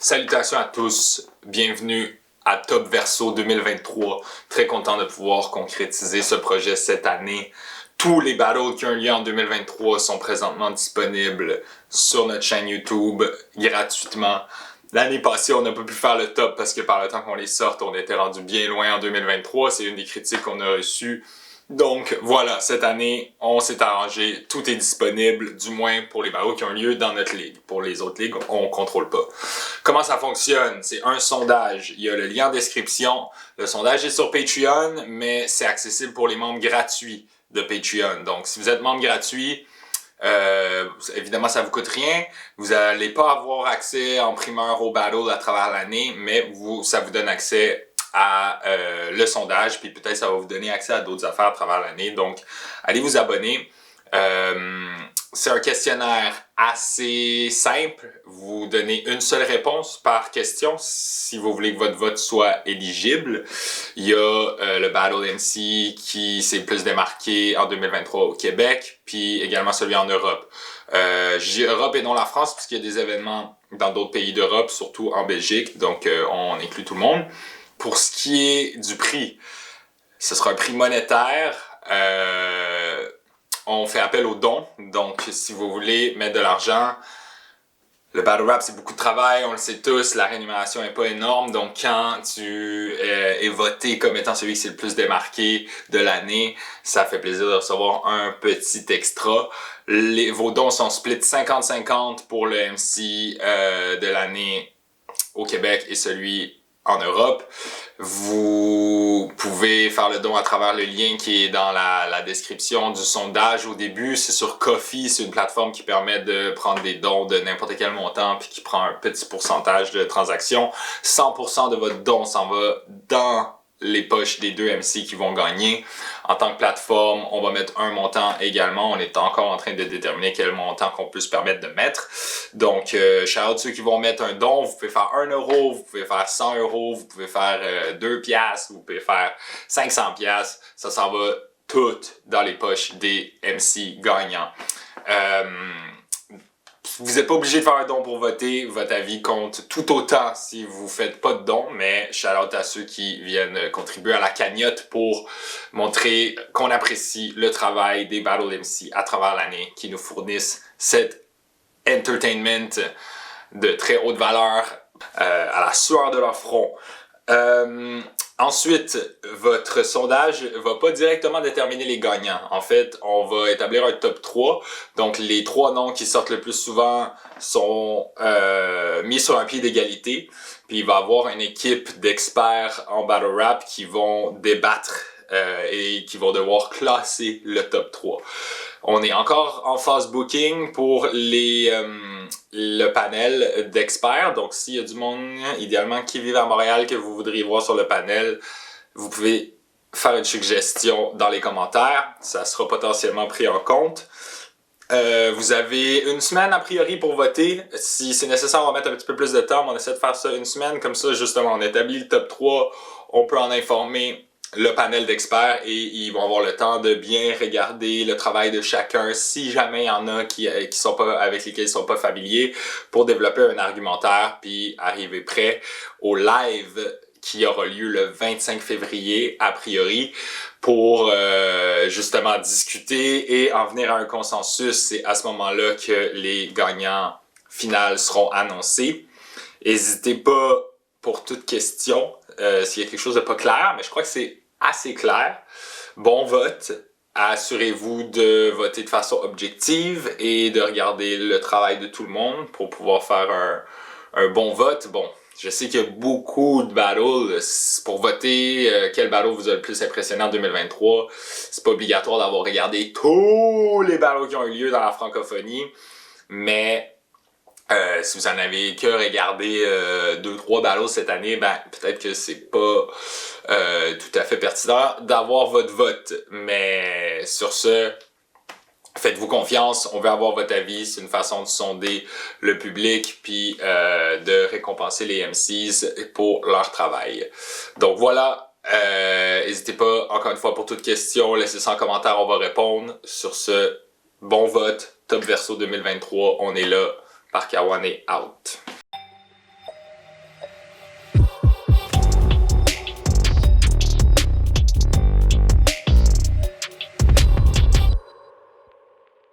Salutations à tous, bienvenue à Top Verso 2023. Très content de pouvoir concrétiser ce projet cette année. Tous les battles qui ont lieu en 2023 sont présentement disponibles sur notre chaîne YouTube gratuitement. L'année passée, on n'a pas pu faire le top parce que par le temps qu'on les sorte, on était rendu bien loin en 2023. C'est une des critiques qu'on a reçues. Donc voilà, cette année, on s'est arrangé, tout est disponible, du moins pour les battles qui ont lieu dans notre ligue. Pour les autres ligues, on contrôle pas. Comment ça fonctionne? C'est un sondage. Il y a le lien en description. Le sondage est sur Patreon, mais c'est accessible pour les membres gratuits de Patreon. Donc si vous êtes membre gratuit, évidemment ça vous coûte rien. Vous n'allez pas avoir accès en primeur au battle à travers l'année, mais ça vous donne accès à le sondage, puis peut-être ça va vous donner accès à d'autres affaires à travers l'année. Donc, allez vous abonner. C'est un questionnaire assez simple. Vous donnez une seule réponse par question si vous voulez que votre vote soit éligible. Il y a le Battle MC qui s'est plus démarqué en 2023 au Québec, puis également celui en Europe. Europe et non la France, puisqu'il y a des événements dans d'autres pays d'Europe, surtout en Belgique, donc on inclut tout le monde. Pour ce qui est du prix, ce sera un prix monétaire. On fait appel aux dons. Donc, si vous voulez mettre de l'argent, le battle rap, c'est beaucoup de travail, on le sait tous. La rémunération n'est pas énorme. Donc, quand tu es voté comme étant celui qui s'est le plus démarqué de l'année, ça fait plaisir de recevoir un petit extra. Vos dons sont split 50-50 pour le MC de l'année au Québec et celui en Europe. Vous pouvez faire le don à travers le lien qui est dans la description du sondage au début. C'est sur Ko-fi, c'est une plateforme qui permet de prendre des dons de n'importe quel montant puis qui prend un petit pourcentage de transactions. 100% de votre don s'en va dans les poches des deux MC qui vont gagner. En tant que plateforme, on va mettre un montant également. On est encore en train de déterminer quel montant qu'on peut se permettre de mettre. Donc, shout-out ceux qui vont mettre un don. Vous pouvez faire 1 euro, vous pouvez faire 100 euros, vous pouvez faire 2 piastres, vous pouvez faire 500 piastres. Ça s'en va tout dans les poches des MC gagnants. Vous n'êtes pas obligé de faire un don pour voter, votre avis compte tout autant si vous faites pas de don, mais shout-out à ceux qui viennent contribuer à la cagnotte pour montrer qu'on apprécie le travail des Battle MC à travers l'année, qui nous fournissent cet entertainment de très haute valeur à la sueur de leur front. Ensuite, votre sondage va pas directement déterminer les gagnants. En fait, on va établir un top 3. Donc, les 3 noms qui sortent le plus souvent sont mis sur un pied d'égalité. Puis, il va y avoir une équipe d'experts en battle rap qui vont débattre et qui vont devoir classer le top 3. On est encore en phase booking pour le panel d'experts. Donc, s'il y a du monde, idéalement, qui vit à Montréal, que vous voudriez voir sur le panel, vous pouvez faire une suggestion dans les commentaires. Ça sera potentiellement pris en compte. Vous avez une semaine a priori pour voter. Si c'est nécessaire, on va mettre un petit peu plus de temps, mais on essaie de faire ça une semaine. Comme ça, justement, on établit le top 3. On peut en informer le panel d'experts et ils vont avoir le temps de bien regarder le travail de chacun si jamais il y en a qui sont pas avec lesquels ils sont pas familiers pour développer un argumentaire puis arriver prêt au live qui aura lieu le 25 février a priori pour justement discuter et en venir à un consensus. C'est à ce moment-là que les gagnants finaux seront annoncés. N'hésitez pas pour toute question s'il y a quelque chose de pas clair, mais je crois que c'est assez clair. Bon vote. Assurez-vous de voter de façon objective et de regarder le travail de tout le monde pour pouvoir faire un bon vote. Bon, je sais qu'il y a beaucoup de battles pour voter. Quel battle vous a le plus impressionné en 2023? C'est pas obligatoire d'avoir regardé tous les battles qui ont eu lieu dans la francophonie, mais si vous en avez que regardé 2-3 battles cette année, ben peut-être que c'est pas tout à fait pertinent d'avoir votre vote. Mais sur ce, faites-vous confiance, on veut avoir votre avis, c'est une façon de sonder le public puis de récompenser les MCs pour leur travail. Donc voilà, n'hésitez pas, encore une fois, pour toute question, laissez ça en commentaire, on va répondre. Sur ce, bon vote, Top Verso 2023, on est là. Park Awane out.